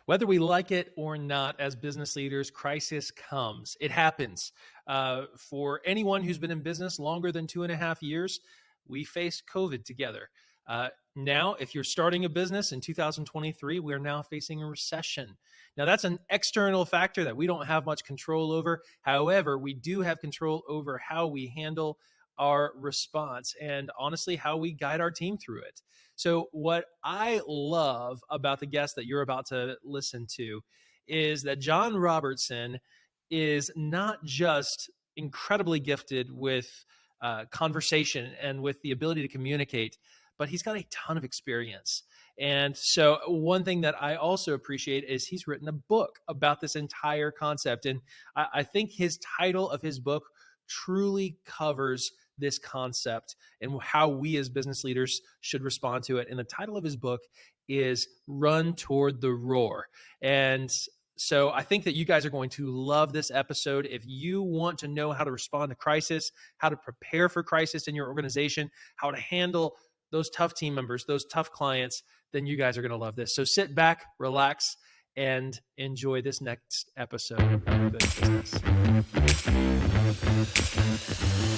Whether we like it or not, as business leaders, crisis comes. It happens. For anyone who's been in business longer than 2.5 years, we faced COVID together. Now, if you're starting a business in 2023, we're now facing a recession. Now, that's an external factor that we don't have much control over. However, we do have control over how we handle our response and honestly, how we guide our team through it. So what I love about the guest that you're about to listen to is that John Robertson is not just incredibly gifted with conversation and with the ability to communicate, but he's got a ton of experience. And so one thing that I also appreciate is he's written a book about this entire concept. And I think his title of his book truly covers this concept and how we as business leaders should respond to it. And the title of his book is Run Toward the Roar. And so I think that you guys are going to love this episode. If you want to know how to respond to crisis, how to prepare for crisis in your organization, how to handle those tough team members, those tough clients, then you guys are going to love this. So sit back, relax, and enjoy this next episode of Good Business.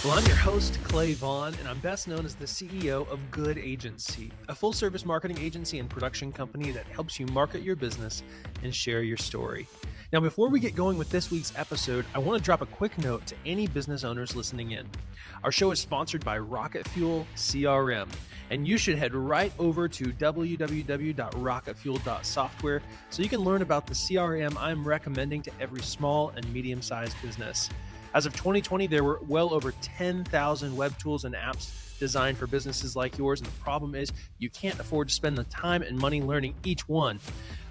Well, I'm your host, Clay Vaughan, and I'm best known as the CEO of Good Agency, a full-service marketing agency and production company that helps you market your business and share your story. Now, before we get going with this week's episode, I want to drop a quick note to any business owners listening in. Our show is sponsored by Rocket Fuel CRM, and you should head right over to www.rocketfuel.software so you can learn about the CRM I'm recommending to every small and medium-sized business. As of 2020, there were well over 10,000 web tools and apps designed for businesses like yours, and the problem is you can't afford to spend the time and money learning each one.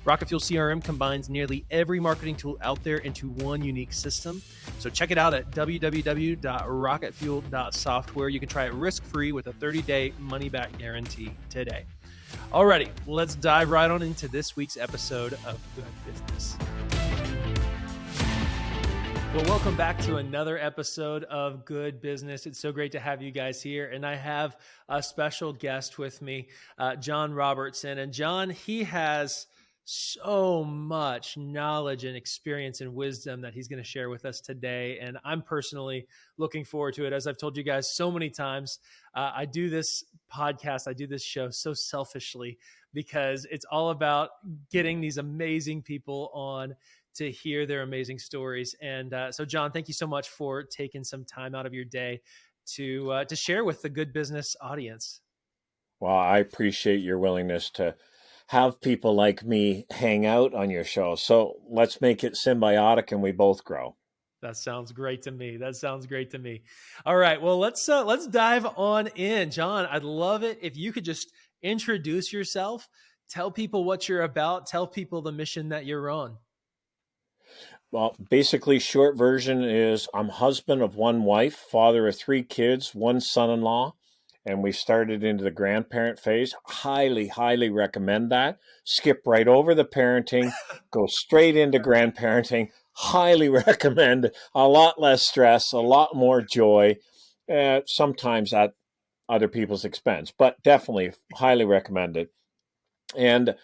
Rocket Fuel CRM combines nearly every marketing tool out there into one unique system. So check it out at www.rocketfuel.software. You can try it risk-free with a 30-day money-back guarantee today. Alrighty, let's dive right on into this week's episode of Good Business. Well, welcome back to another episode of Good Business. It's so great to have you guys here. And I have a special guest with me, John Robertson. And John, he has so much knowledge and experience and wisdom that he's going to share with us today. And I'm personally looking forward to it. As I've told you guys so many times, I do this podcast, I do this show so selfishly because it's all about getting these amazing people on to hear their amazing stories. And so, John, thank you so much for taking some time out of your day to share with the Good Business audience. Well, I appreciate your willingness to have people like me hang out on your show. So let's make it symbiotic and we both grow. That sounds great to me. All right. Well, let's dive on in. John, I'd love it if you could just introduce yourself, tell people what you're about, tell people the mission that you're on. Well, basically, short version is I'm husband of one wife, father of 3 kids, 1 son-in-law, and we started into the grandparent phase. Highly, highly recommend that. Skip right over the parenting, go straight into grandparenting. Highly recommend. A lot less stress, a lot more joy, sometimes at other people's expense, but definitely highly recommend it. And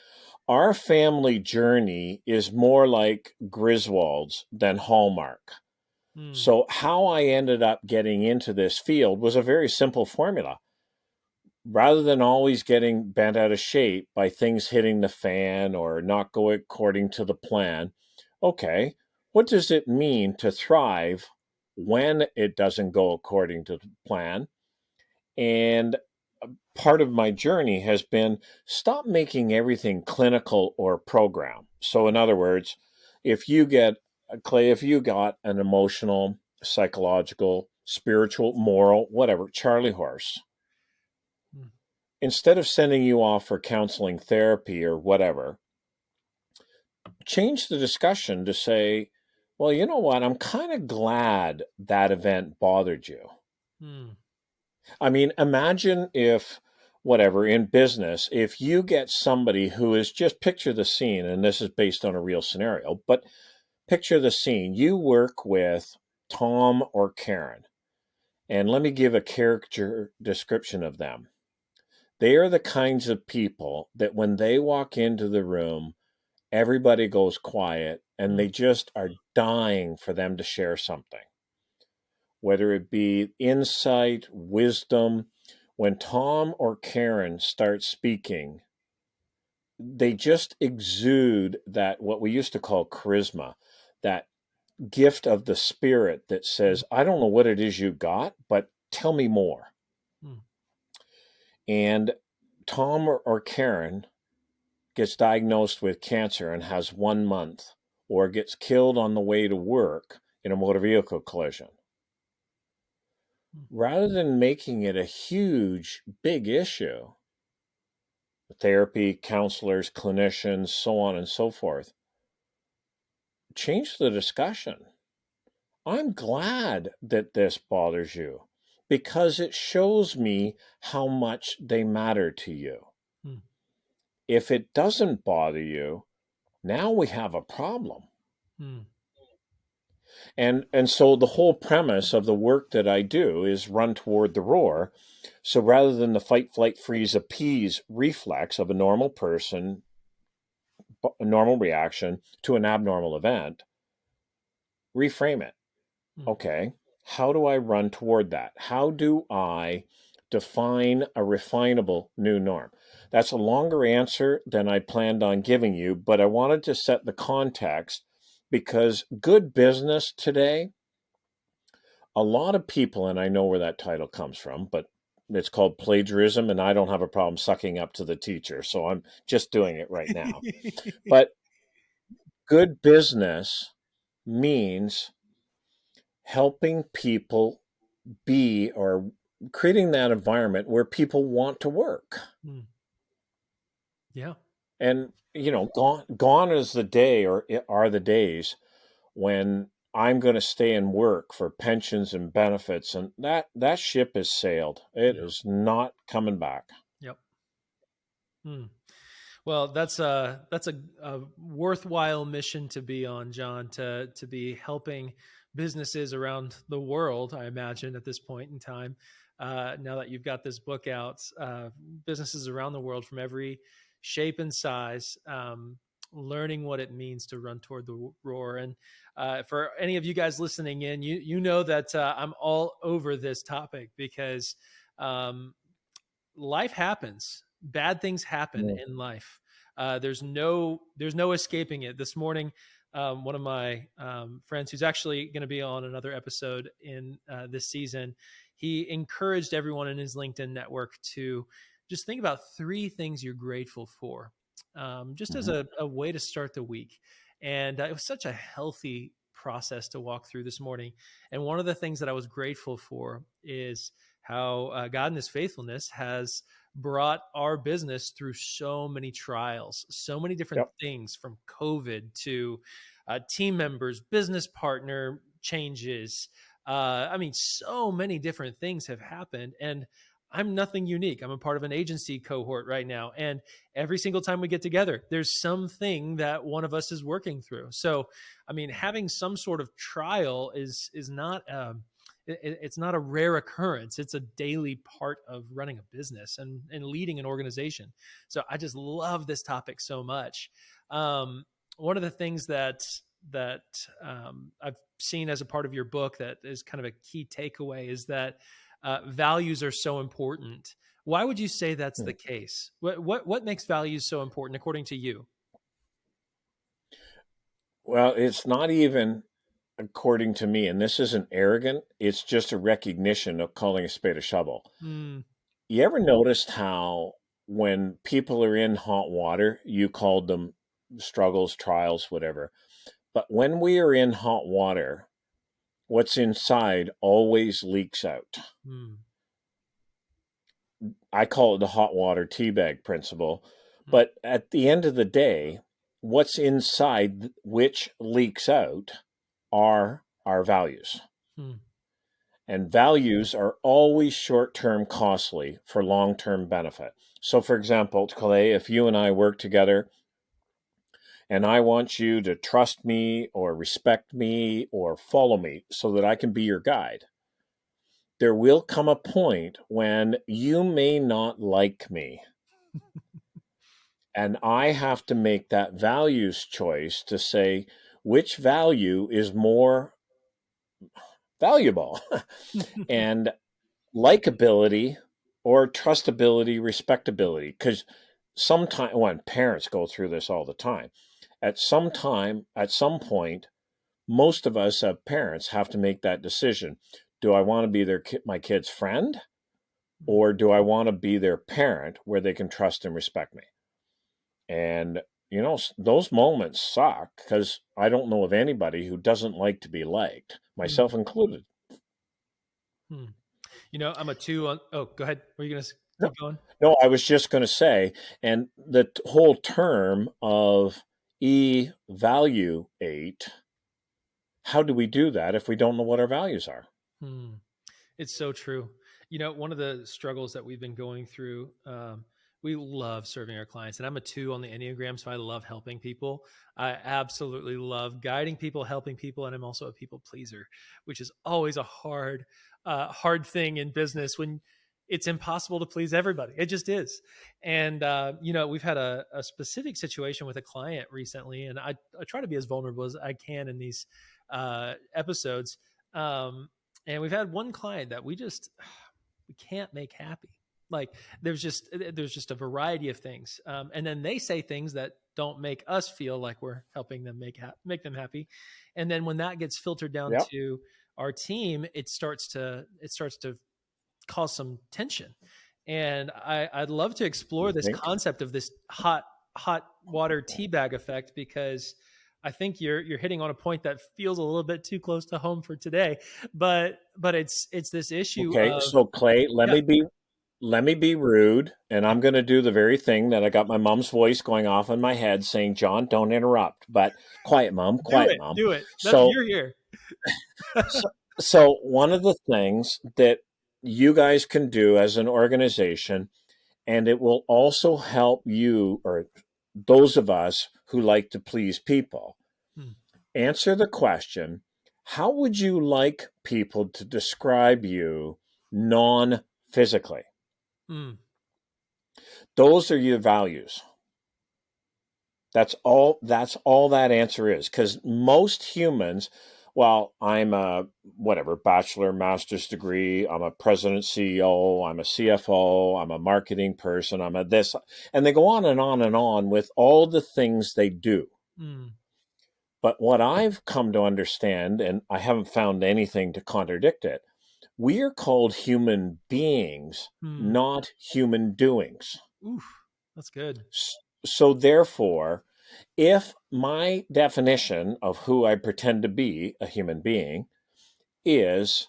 our family journey is more like Griswold's than Hallmark. So how I ended up getting into this field was a very simple formula. Rather than always getting bent out of shape by things hitting the fan or not going according to the plan, okay, what does it mean to thrive when it doesn't go according to the plan? And part of my journey has been stop making everything clinical or program. So in other words, if you got an emotional, psychological, spiritual, moral, whatever, Charlie horse, instead of sending you off for counseling therapy or whatever, change the discussion to say, well, you know what? I'm kind of glad that event bothered you. I mean, imagine if, whatever, in business, if you get somebody who is just picture the scene, and this is based on a real scenario, but picture the scene. You work with Tom or Karen, and let me give a character description of them. They are the kinds of people that when they walk into the room, everybody goes quiet and they Mm. just are dying for them to share something, whether it be insight, wisdom. When Tom or Karen start speaking, they just exude that, what we used to call charisma, that gift of the spirit that Mm. says, I don't know what it is you got, but tell me more. Mm. And Tom or Karen gets diagnosed with cancer and has 1 month, or gets killed on the way to work in a motor vehicle collision. Mm. Rather than making it a huge, big issue, therapy, counselors, clinicians, so on and so forth, change the discussion. I'm glad that this bothers you because it shows me how much they matter to you. Mm. If it doesn't bother you, now we have a problem. Mm. And so the whole premise of the work that I do is run toward the roar. So rather than the fight, flight, freeze, appease reflex of a normal person, a normal reaction to an abnormal event, reframe it. Mm. Okay, how do I run toward that? How do I define a refinable new norm? That's a longer answer than I planned on giving you, but I wanted to set the context because good business today, a lot of people, and I know where that title comes from, but it's called plagiarism, and I don't have a problem sucking up to the teacher, so I'm just doing it right now. But good business means helping people be, or creating that environment where people want to work. Mm. Yeah. And gone is the day, or are the days when I'm going to stay and work for pensions and benefits, and that ship has sailed. It Yeah. is not coming back. Yep. Mm. Well, that's a worthwhile mission to be on, John. To be helping businesses around the world. I imagine at this point in time, now that you've got this book out, businesses around the world from every shape and size, learning what it means to run toward the roar. And for any of you guys listening in, you know that I'm all over this topic because um, life happens. Bad things happen Mm. in life. There's no escaping it. This morning, one of my friends, who's actually going to be on another episode in this season, he encouraged everyone in his LinkedIn network to just think about 3 things you're grateful for, just as Mhm. a way to start the week. And it was such a healthy process to walk through this morning. And one of the things that I was grateful for is how God in his faithfulness has brought our business through so many trials, so many different Yep. things, from COVID to team members, business partner changes. I mean, so many different things have happened. And I'm nothing unique. I'm a part of an agency cohort right now. And every single time we get together, there's something that one of us is working through. So, I mean, having some sort of trial is not it's not a rare occurrence. It's a daily part of running a business and leading an organization. So I just love this topic so much. One of the things that I've seen as a part of your book that is kind of a key takeaway is that values are so important. Why would you say that's the Mm. case? What makes values so important according to you? Well, it's not even according to me, and this isn't arrogant, it's just a recognition of calling a spade a shovel. Mm. You ever noticed how when people are in hot water, you called them struggles, trials, whatever, but when we are in hot water, what's inside always leaks out. Mm. I call it the hot water teabag principle. Mm. But at the end of the day, what's inside which leaks out are our values. Mm. And values are always short term costly for long term benefit. So, for example, Clay, if you and I work together and I want you to trust me or respect me or follow me so that I can be your guide, there will come a point when you may not like me. And I have to make that values choice to say which value is more valuable. And likability or trustability, respectability. Because sometimes, when parents go through this all the time, at some point, most of us as parents have to make that decision. Do I want to be my kid's friend, or do I want to be their parent where they can trust and respect me? And those moments suck, because I don't know of anybody who doesn't like to be liked, myself included. I'm a 2 on. Oh, go ahead. Were you going to No, keep going? no, I was just going to say, and the whole term of evaluate, how do we do that if we don't know what our values are? It's so true. One of the struggles that we've been going through, we love serving our clients, and I'm a 2 on the Enneagram, so I love helping people. I absolutely love guiding people, helping people, and I'm also a people pleaser, which is always a hard thing in business when it's impossible to please everybody. It just is. And we've had a specific situation with a client recently, and I try to be as vulnerable as I can in these episodes. And we've had one client that we can't make happy. Like there's just a variety of things. And then they say things that don't make us feel like we're helping them make them happy. And then when that gets filtered down to our team, it starts to cause some tension. And I'd love to explore this concept of this hot water teabag effect, because I think you're hitting on a point that feels a little bit too close to home for today, but it's this issue. Okay, so Clay, let me be rude, and I'm going to do the very thing that I got my mom's voice going off in my head saying, "John, don't interrupt." But quiet, mom, quiet, mom. Do it. You're here. So one of the things that you guys can do as an organization, and it will also help you, or those of us who like to please people, answer the question, how would you like people to describe you non-physically? Those are your values. That's all that answer is. Because most humans, well, I'm a bachelor, master's degree, I'm a president, CEO, I'm a CFO, I'm a marketing person, I'm a this, and they go on and on and on with all the things they do. But what I've come to understand, and I haven't found anything to contradict it, we are called human beings, not human doings. Oof, that's good. So therefore, if my definition of who I pretend to be, a human being, is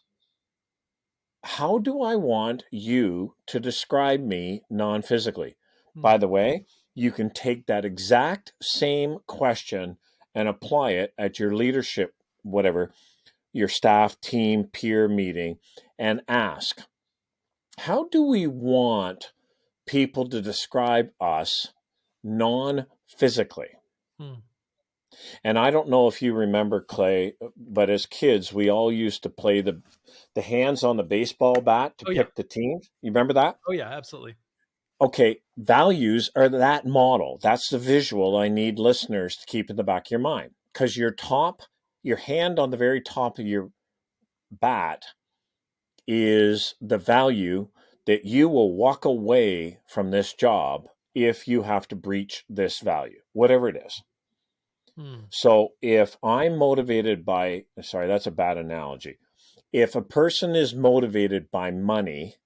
how do I want you to describe me non-physically? By the way, you can take that exact same question and apply it at your leadership, whatever, your staff, team, peer meeting, and ask, how do we want people to describe us non-physically? And I don't know if you remember, Clay, but as kids, we all used to play the hands on the baseball bat to pick the teams. You remember that? Oh, yeah, absolutely. Okay, values are that model. That's the visual I need listeners to keep in the back of your mind. Because your hand on the very top of your bat is the value that you will walk away from this job if you have to breach this value, whatever it is. So if I'm motivated by, sorry, that's a bad analogy. If a person is motivated by money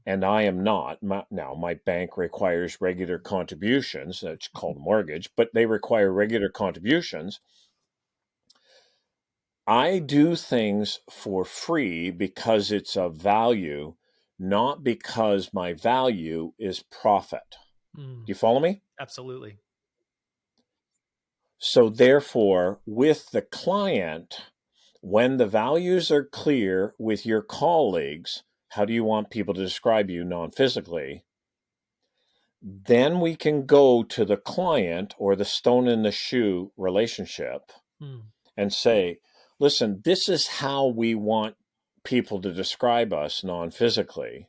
and I am not, now my bank requires regular contributions, that's called mortgage, but they require regular contributions. I do things for free because it's of value, not because my value is profit. Do you follow me? Absolutely. So therefore, with the client, when the values are clear with your colleagues, how do you want people to describe you non-physically? Then we can go to the client or the stone in the shoe relationship and say, listen, this is how we want people to describe us non-physically.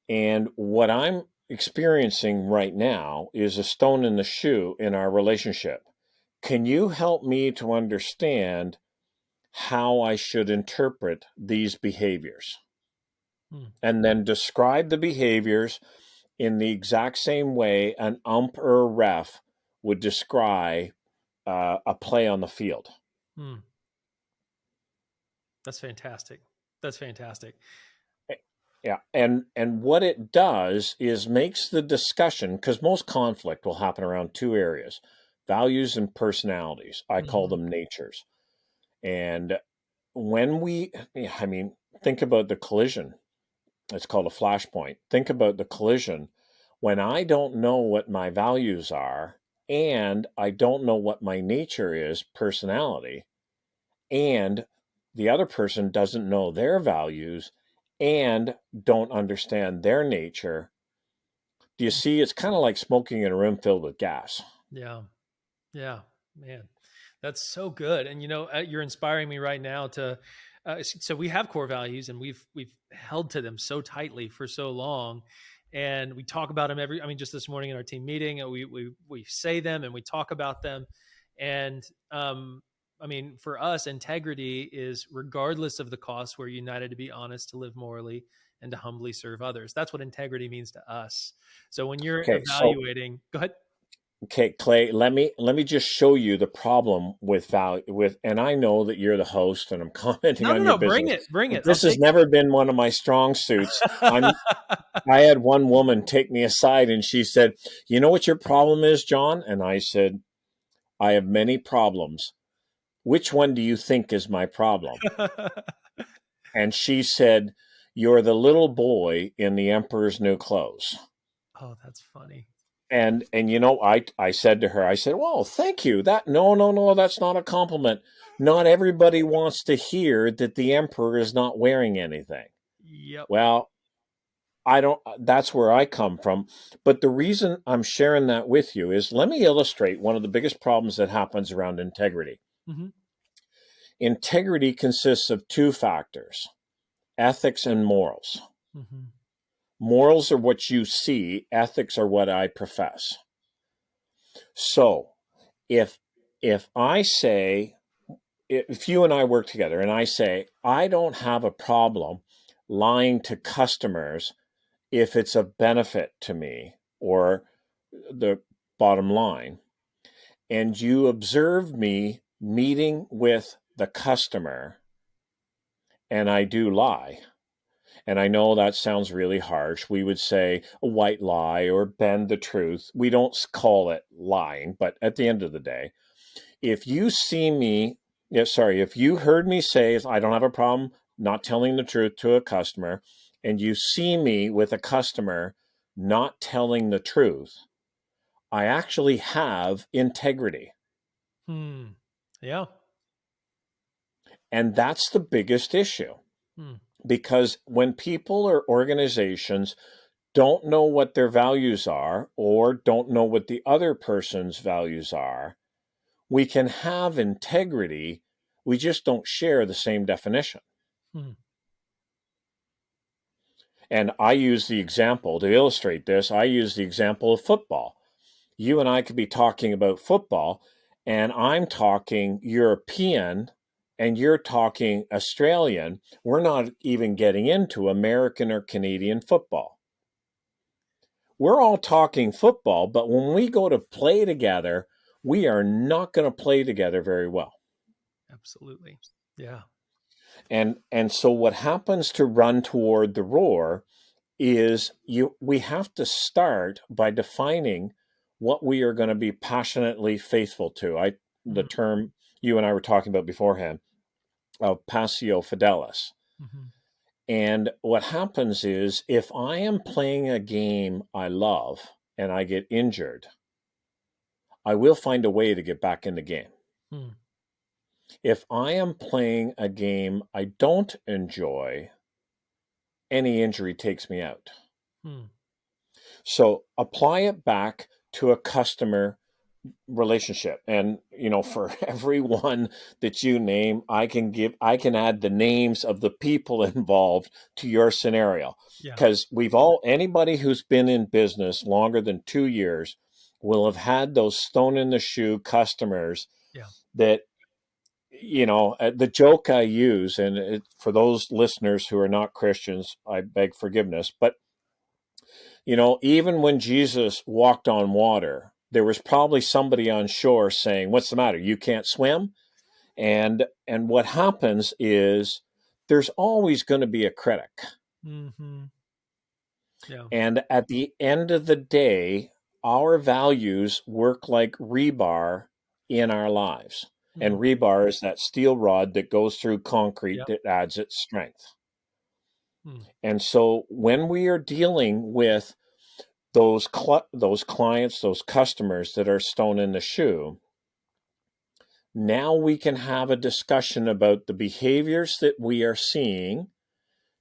And what I'm experiencing right now is a stone in the shoe in our relationship. Can you help me to understand how I should interpret these behaviors? And then describe the behaviors in the exact same way an ump or a ref would describe a play on the field. That's fantastic. That's fantastic. Yeah, and what it does is makes the discussion, because most conflict will happen around two areas, values and personalities. I call them natures. And when think about the collision. It's called a flashpoint. Think about the collision. When I don't know what my values are, and I don't know what my nature is, personality, and the other person doesn't know their values and don't understand their nature, do you see? It's kind of like smoking in a room filled with gas. Yeah. Yeah, man, that's so good. And you're inspiring me right now to. So we have core values, and we've held to them so tightly for so long, and we talk about them just this morning in our team meeting, we say them and we talk about them, and for us, integrity is regardless of the cost. We're united to be honest, to live morally, and to humbly serve others. That's what integrity means to us. So when you're evaluating, go ahead. Okay, Clay, let me just show you the problem with value and I know that you're the host and I'm commenting on your business. Bring it. This has never been one of my strong suits. I had one woman take me aside and she said, "You know what your problem is, John?" And I said, "I have many problems. Which one do you think is my problem?" And she said, "You're the little boy in the Emperor's New Clothes." Oh, that's funny. And I said to her, I said, "Well, thank you. No, that's not a compliment. Not everybody wants to hear that the emperor is not wearing anything." Yep. Well, that's where I come from. But the reason I'm sharing that with you is, let me illustrate one of the biggest problems that happens around integrity. Integrity consists of two factors, ethics and morals. Morals are what you see. Ethics are what I profess. So if I say, if you and I work together and I say, I don't have a problem lying to customers if it's a benefit to me or the bottom line, and you observe me meeting with the customer and I do lie, and I know that sounds really harsh. We would say a white lie or bend the truth. We don't call it lying, but at the end of the day, if you heard me say I don't have a problem not telling the truth to a customer, and you see me with a customer not telling the truth, I actually have integrity. Yeah. And that's the biggest issue. Because when people or organizations don't know what their values are or don't know what the other person's values are, we can have integrity. We just don't share the same definition. And I use the example to illustrate this. I use the example of football. You and I could be talking about football, and I'm talking European and you're talking Australian. We're not even getting into American or Canadian football. We're all talking football, but when we go to play together, we are not going to play together very well. Absolutely. Yeah. And so what happens to run toward the roar is we have to start by defining what we are going to be passionately faithful to. The term you and I were talking about beforehand of passio fidelis. And what happens is, if I am playing a game I love and I get injured, I will find a way to get back in the game. If I am playing a game I don't enjoy, any injury takes me out. So apply it back to a customer relationship. And, for every one that you name, I can add the names of the people involved to your scenario. Yeah. Because anybody who's been in business longer than 2 years will have had those stone in the shoe customers Yeah. that, the joke I use, and for those listeners who are not Christians, I beg forgiveness, but even when Jesus walked on water, there was probably somebody on shore saying, "What's the matter? You can't swim?" And what happens is there's always going to be a critic. Mm-hmm. Yeah. And at the end of the day, our values work like rebar in our lives. And Mm. rebar is that steel rod that goes through concrete Yep. that adds its strength. Mm. And so when we are dealing with those clients, those customers that are stone in the shoe, now we can have a discussion about the behaviors that we are seeing.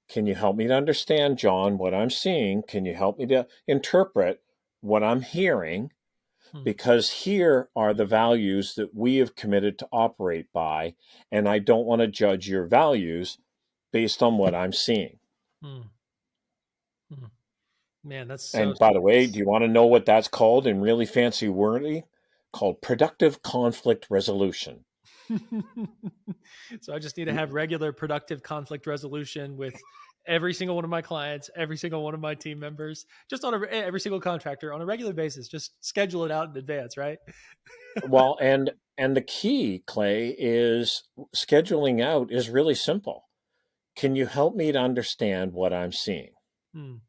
Can you help me to understand, John, what I'm seeing? Can you help me to interpret what I'm hearing? Mm. Because here are the values that we have committed to operate by, and I don't want to judge your values based on what I'm seeing. Mm. Mm. Man, that's so. And by the way, do you want to know what that's called in really fancy wordy? Called productive conflict resolution. So I just need to have regular productive conflict resolution with every single one of my clients, every single one of my team members, just on every single contractor on a regular basis. Just schedule it out in advance, right? Well, and the key, Clay, is scheduling out is really simple. Can you help me to understand what I'm seeing? Mm.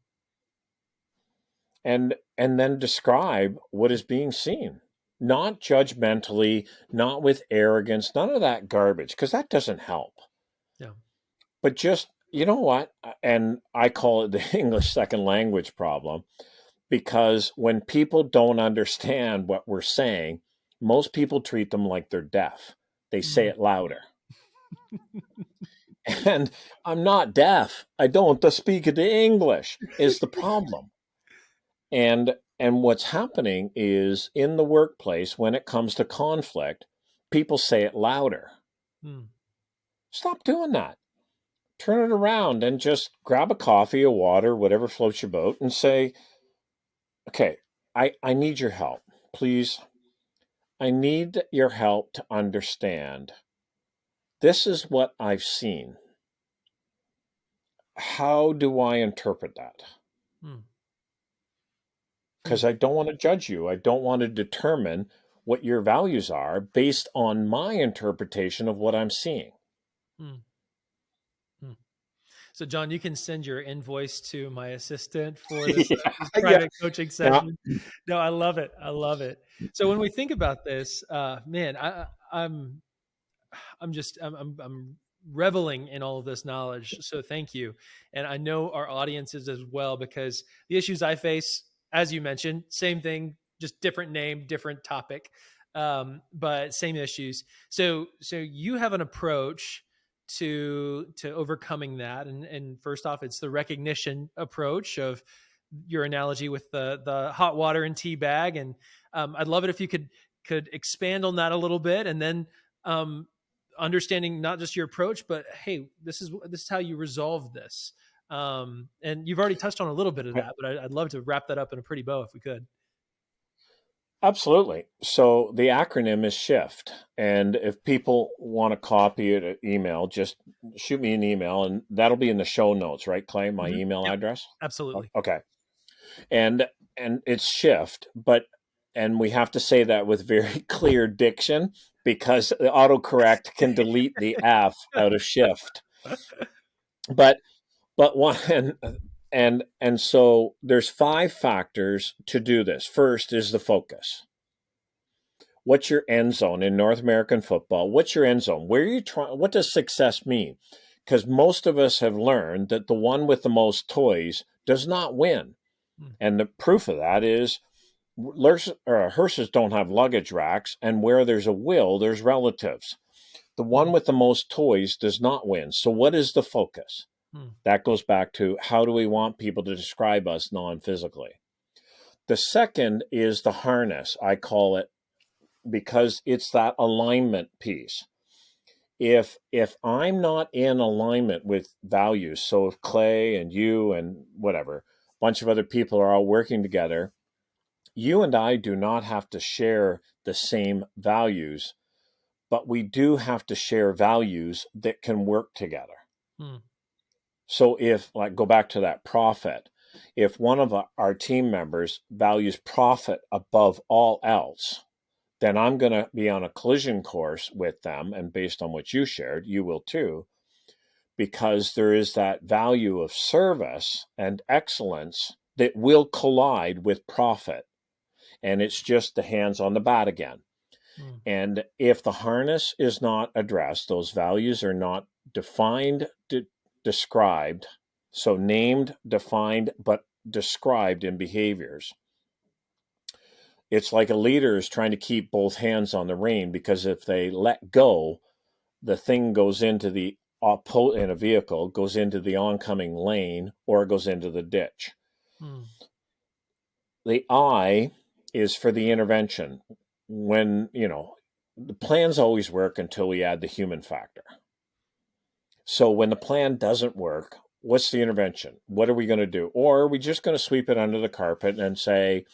And then describe what is being seen. Not judgmentally, not with arrogance, none of that garbage, because that doesn't help. Yeah. But just, you know what? And I call it the English second language problem, because when people don't understand what we're saying, most people treat them like they're deaf. They say Mm. it louder. And I'm not deaf. I don't speak the English is the problem. And what's happening is in the workplace, when it comes to conflict, people say it louder. Mm. Stop doing that. Turn it around and just grab a coffee, a water, whatever floats your boat, and say, okay, I need your help. Please, I need your help to understand. This is what I've seen. How do I interpret that? Mm. Because I don't want to judge you. I don't want to determine what your values are based on my interpretation of what I'm seeing. Mm. Mm. So, John, you can send your invoice to my assistant for this, Yeah, this yeah, private coaching yeah. session. No, I love it. I love it. So, when we think about this, man, I'm reveling in all of this knowledge. So, thank you, and I know our audiences as well, because the issues I face, as you mentioned, same thing, just different name, different topic, but same issues. So you have an approach to overcoming that, and first off, it's the recognition approach of your analogy with the hot water and tea bag, and I'd love it if you could expand on that a little bit, and then understanding not just your approach, but hey, this is how you resolve this. And you've already touched on a little bit of that, but I'd love to wrap that up in a pretty bow if we could. Absolutely. So the acronym is SHIFT. And if people want to copy it, email, just shoot me an email, and that'll be in the show notes, right, Clay? My Mm-hmm. email Yep, address? absolutely. Okay. And it's SHIFT, and we have to say that with very clear diction, because the autocorrect can delete the F out of SHIFT. But one and so there's 5 factors to do this. First is the focus. What's your end zone in North American football? What's your end zone? Where are you trying? What does success mean? Because most of us have learned that the one with the most toys does not win. Mm. And the proof of that is hearses don't have luggage racks, and where there's a will, there's relatives. The one with the most toys does not win. So what is the focus? Mm. That goes back to how do we want people to describe us non-physically? The second is the harness. I call it because it's that alignment piece. If I'm not in alignment with values, so if Clay and you and whatever, a bunch of other people are all working together, you and I do not have to share the same values, but we do have to share values that can work together. So if, like, go back to that profit, if one of our team members values profit above all else, then I'm going to be on a collision course with them. And based on what you shared, you will too, because there is that value of service and excellence that will collide with profit. And it's just the hands on the bat again. And if the harness is not addressed, those values are not defined, described, so named, defined, but described in behaviors. It's like a leader is trying to keep both hands on the rein, because if they let go, the thing goes into the in a vehicle, goes into the oncoming lane, or it goes into the ditch. The I is for the intervention. When, the plans always work until we add the human factor. So when the plan doesn't work, what's the intervention? What are we going to do? Or are we just going to sweep it under the carpet and say,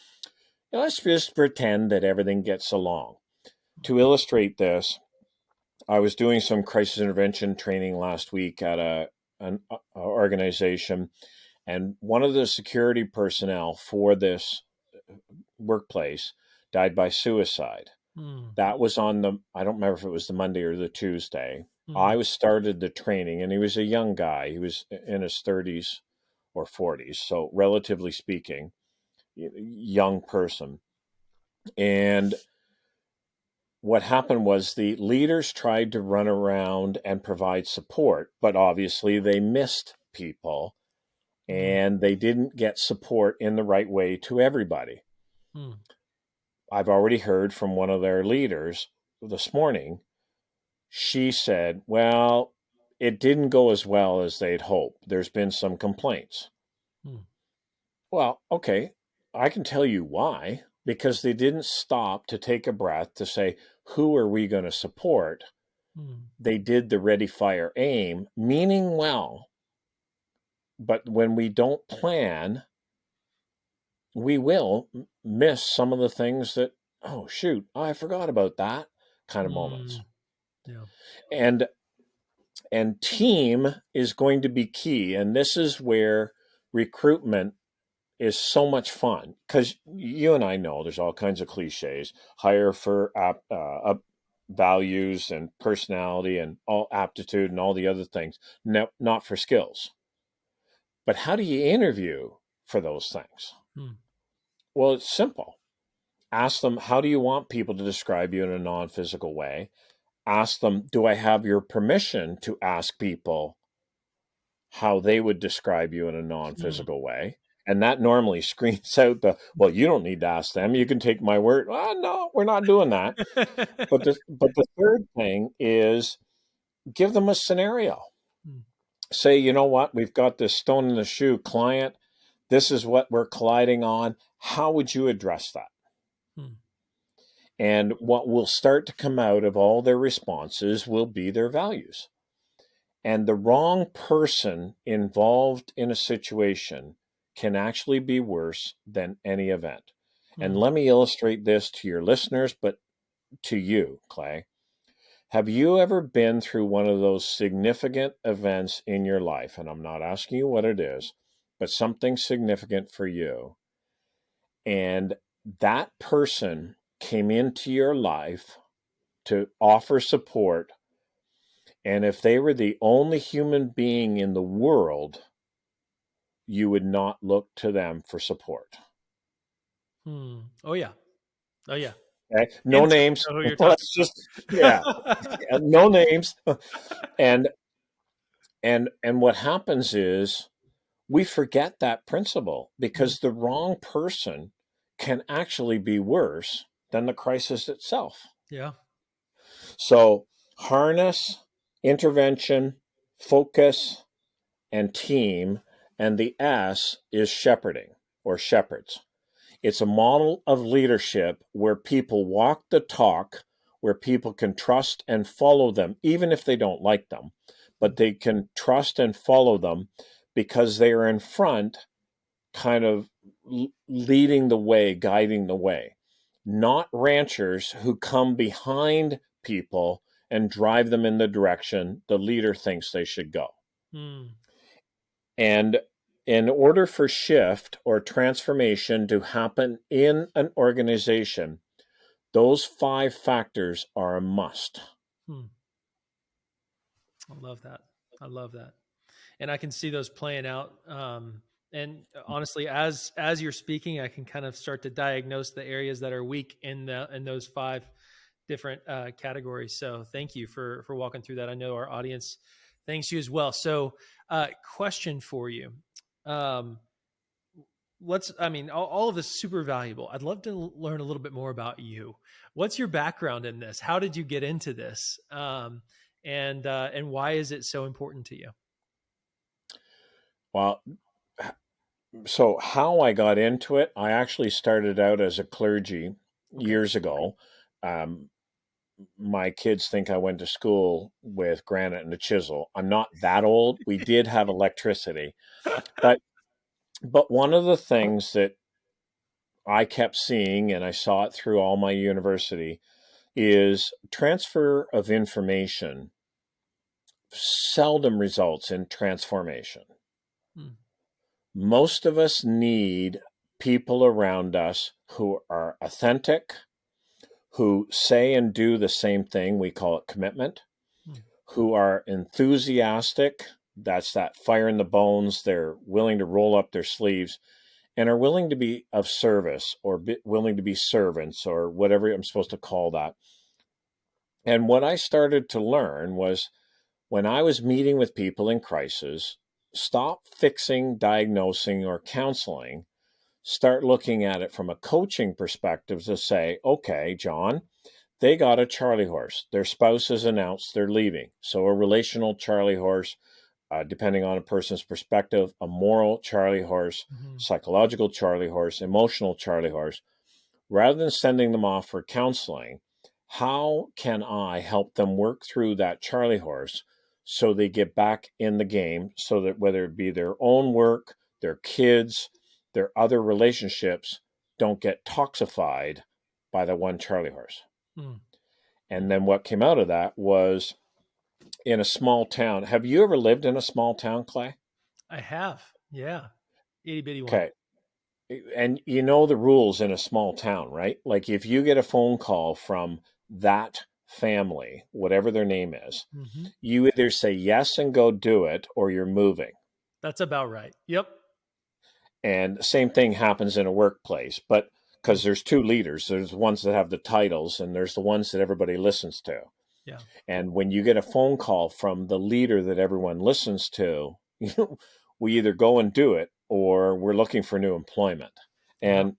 let's just pretend that everything gets along? To illustrate this, I was doing some crisis intervention training last week at an organization, and one of the security personnel for this workplace died by suicide. That was on I don't remember if it was the Monday or the Tuesday. I started the training, and he was a young guy. He was in his 30s or 40s, so relatively speaking, young person. And what happened was the leaders tried to run around and provide support, but obviously they missed people, and they didn't get support in the right way to everybody. I've already heard from one of their leaders this morning. She said, well, it didn't go as well as they'd hoped. There's been some complaints. Well, okay, I can tell you why. Because they didn't stop to take a breath to say, who are we going to support? They did the ready, fire, aim, meaning well. But when we don't plan, we will miss some of the things that, oh, shoot, I forgot about that kind of moments. Yeah. And team is going to be key. And this is where recruitment is so much fun, because you and I know there's all kinds of cliches: hire for values and personality and all aptitude and all the other things, not for skills. But how do you interview for those things? Well, it's simple. Ask them, how do you want people to describe you in a non-physical way? Ask them, do I have your permission to ask people how they would describe you in a non-physical way? And that normally screams out well, you don't need to ask them. You can take my word. Well, no, we're not doing that. But the third thing is give them a scenario. Say, you know what? We've got this stone in the shoe client. This is what we're colliding on. How would you address that? And what will start to come out of all their responses will be their values. And the wrong person involved in a situation can actually be worse than any event. And let me illustrate this to your listeners, but to you, Clay. Have you ever been through one of those significant events in your life? And I'm not asking you what it is, but something significant for you. And that person came into your life to offer support. And if they were the only human being in the world, you would not look to them for support. Oh, yeah. Oh, yeah. Okay? No names. Who you're Let's just, no names. And what happens is we forget that principle, because the wrong person can actually be worse than the crisis itself. Yeah. So harness, intervention, focus, and team, and the S is shepherding or shepherds. It's a model of leadership where people walk the talk, where people can trust and follow them, even if they don't like them, but they can trust and follow them because they are in front, kind of leading the way, guiding the way, not ranchers who come behind people and drive them in the direction the leader thinks they should go. And in order for shift or transformation to happen in an organization, those 5 factors are a must. I love that. I love that. And I can see those playing out. And honestly, as you're speaking, I can kind of start to diagnose the areas that are weak in those 5 different categories. So thank you for walking through that. I know our audience thanks you as well. So question for you. All of this is super valuable. I'd love to learn a little bit more about you. What's your background in this? How did you get into this? And why is it so important to you? Well, so how I got into it, I actually started out as a clergy years ago. My kids think I went to school with granite and a chisel. I'm not that old. We did have electricity. But one of the things that I kept seeing, and I saw it through all my university, is transfer of information seldom results in transformation. Most of us need people around us who are authentic, who say and do the same thing. We call it commitment. Who are enthusiastic. That's that fire in the bones. They're willing to roll up their sleeves and are willing to be of service or willing to be servants or whatever I'm supposed to call that. And what I started to learn was when I was meeting with people in crisis, stop fixing, diagnosing, or counseling. Start looking at it from a coaching perspective to say, okay, John, they got a Charlie horse. Their spouse has announced they're leaving. So a relational Charlie horse, depending on a person's perspective, a moral Charlie horse, psychological Charlie horse, emotional Charlie horse. Rather than sending them off for counseling, how can I help them work through that Charlie horse so they get back in the game, so that whether it be their own work, their kids, their other relationships don't get toxified by the one Charlie horse. And then what came out of that was in a small town. Have you ever lived in a small town, Clay? I have. Yeah. Itty bitty one. Okay. And you know the rules in a small town, right? Like if you get a phone call from that family, whatever their name is, you either say yes and go do it, or you're moving. That's about right. Yep. And the same thing happens in a workplace, but because there's 2 leaders, there's the ones that have the titles and there's the ones that everybody listens to. Yeah. And when you get a phone call from the leader that everyone listens to, we either go and do it or we're looking for new employment. And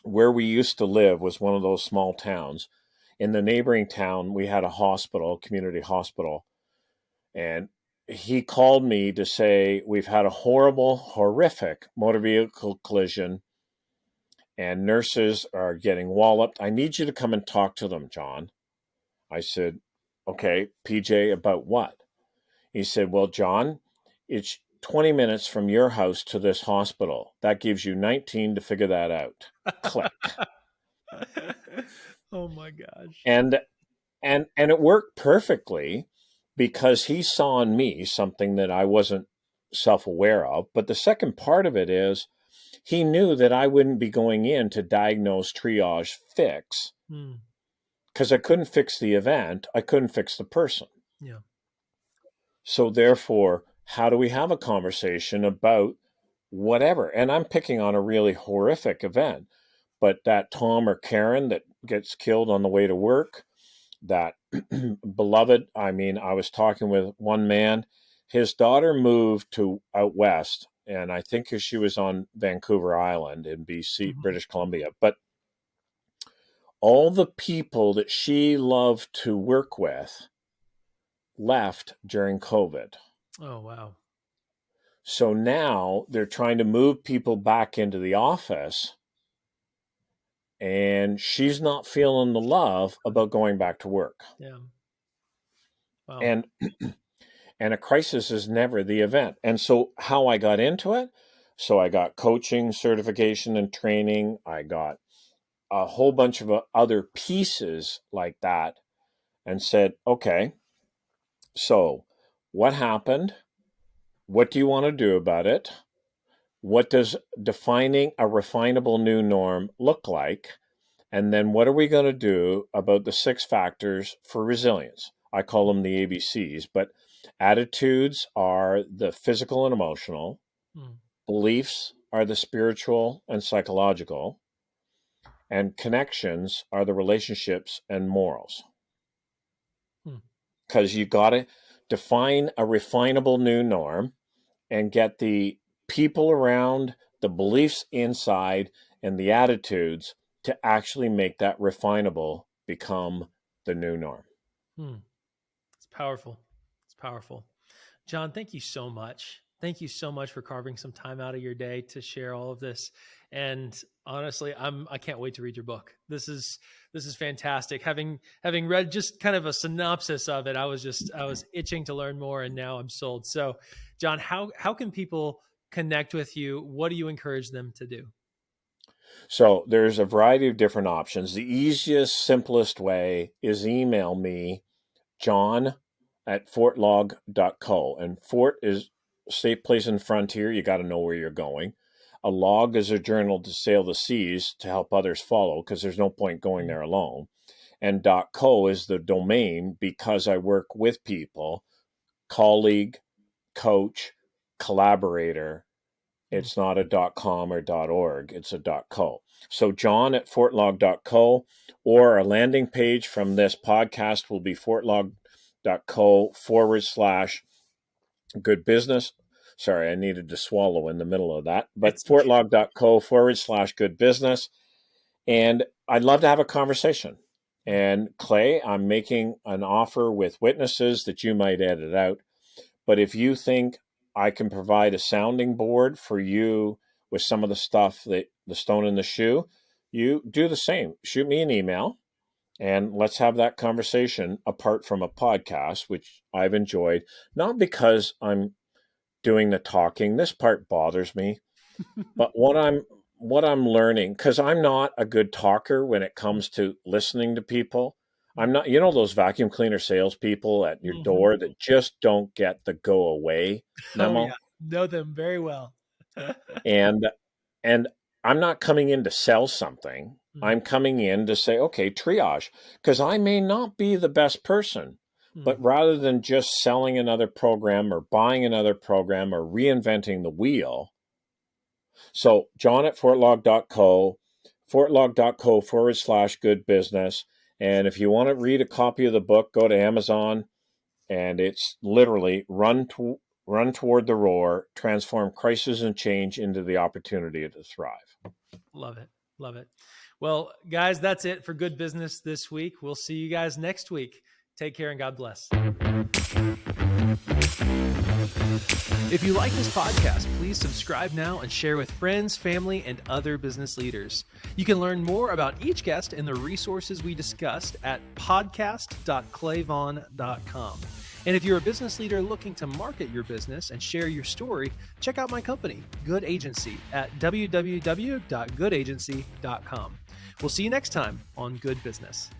where we used to live was one of those small towns. In the neighboring town, we had a hospital, community hospital. And he called me to say, we've had a horrific motor vehicle collision and nurses are getting walloped. I need you to come and talk to them, John. I said, okay, PJ, about what? He said, well, John, it's 20 minutes from your house to this hospital. That gives you 19 to figure that out. Click. Oh my gosh. And it worked perfectly because he saw in me something that I wasn't self-aware of. But the second part of it is he knew that I wouldn't be going in to diagnose, triage, fix, because I couldn't fix the event. I couldn't fix the person. Yeah. So therefore, how do we have a conversation about whatever? And I'm picking on a really horrific event, but that Tom or Karen that gets killed on the way to work, that beloved, I was talking with one man, his daughter moved to out west, and I think she was on Vancouver Island in BC, British Columbia, but all the people that she loved to work with left during COVID. Oh, wow. So now they're trying to move people back into the office and she's not feeling the love about going back to work. Yeah. Wow. And a crisis is never the event. And so how I got into it, so I got coaching, certification, and training. I got a whole bunch of other pieces like that, and said, okay, so what happened? What do you want to do about it? What does defining a refinable new norm look like? And then what are we going to do about the 6 factors for resilience? I call them the ABCs, but attitudes are the physical and emotional. Beliefs are the spiritual and psychological. And connections are the relationships and morals. Because you got to define a refinable new norm and get the people around, the beliefs inside, and the attitudes to actually make that refinable become the new norm. It's powerful. It's powerful. John, thank you so much. Thank you so much for carving some time out of your day to share all of this. And honestly, I can't wait to read your book. This is fantastic. Having read just kind of a synopsis of it, I was itching to learn more, and now I'm sold. So, John, how can people connect with you? What do you encourage them to do? So there's a variety of different options. The easiest, simplest way is email me, john@fortlog.co. And Fort is a safe place in frontier. You got to know where you're going. A log is a journal to sail the seas to help others follow, because there's no point going there alone. And .co is the domain, because I work with people, colleague, coach, collaborator. It's not a .com or .org. It's a .co. So john@fortlog.co, or a landing page from this podcast will be fortlog.co/good business. Sorry, I needed to swallow in the middle of that. But fortlog.co/good business. And I'd love to have a conversation. And Clay, I'm making an offer with witnesses that you might edit out. But if you think I can provide a sounding board for you with some of the stuff, that the stone in the shoe, you do the same. Shoot me an email and let's have that conversation apart from a podcast, which I've enjoyed, not because I'm doing the talking. This part bothers me, but what I'm learning, because I'm not a good talker when it comes to listening to people. I'm not, those vacuum cleaner salespeople at your door that just don't get the go away memo. Oh, yeah. Know them very well. and I'm not coming in to sell something. I'm coming in to say, okay, triage, because I may not be the best person, but rather than just selling another program or buying another program or reinventing the wheel. So john@fortlog.co, fortlog.co/good business. And if you want to read a copy of the book, go to Amazon, and it's literally Run Toward the Roar, Transform Crisis and Change into the Opportunity to Thrive. Love it. Love it. Well, guys, that's it for Good Business this week. We'll see you guys next week. Take care and God bless. If you like this podcast, please subscribe now and share with friends, family, and other business leaders. You can learn more about each guest and the resources we discussed at podcast.clayvaughan.com. And if you're a business leader looking to market your business and share your story, check out my company, Good Agency, at www.goodagency.com. We'll see you next time on Good Business.